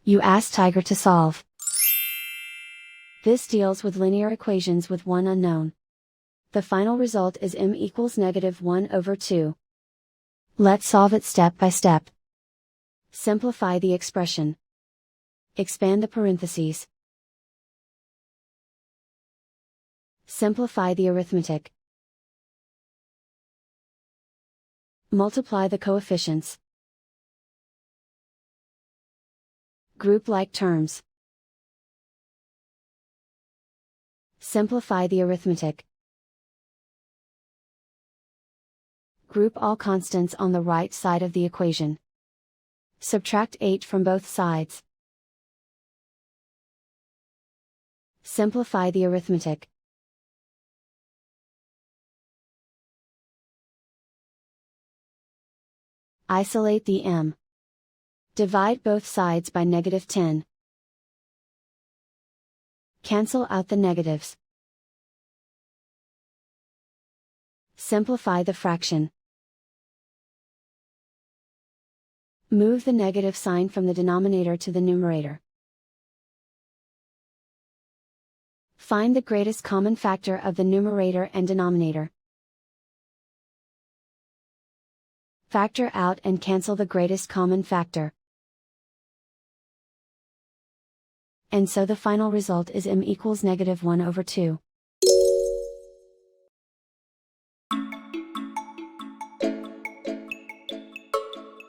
You ask Tiger to solve. This deals with linear equations with one unknown. The final result is m equals -1/2. Let's solve it step by step. Simplify the expression. Expand the parentheses. Simplify the arithmetic. Multiply the coefficients. Group like terms. Simplify the arithmetic. Group all constants on the right side of the equation. Subtract 8 from both sides. Simplify the arithmetic. Isolate the m. Divide both sides by -10. Cancel out the negatives. Simplify the fraction. Move the negative sign from the denominator to the numerator. Find the greatest common factor of the numerator and denominator. Factor out and cancel the greatest common factor. And so the final result is m equals -1/2.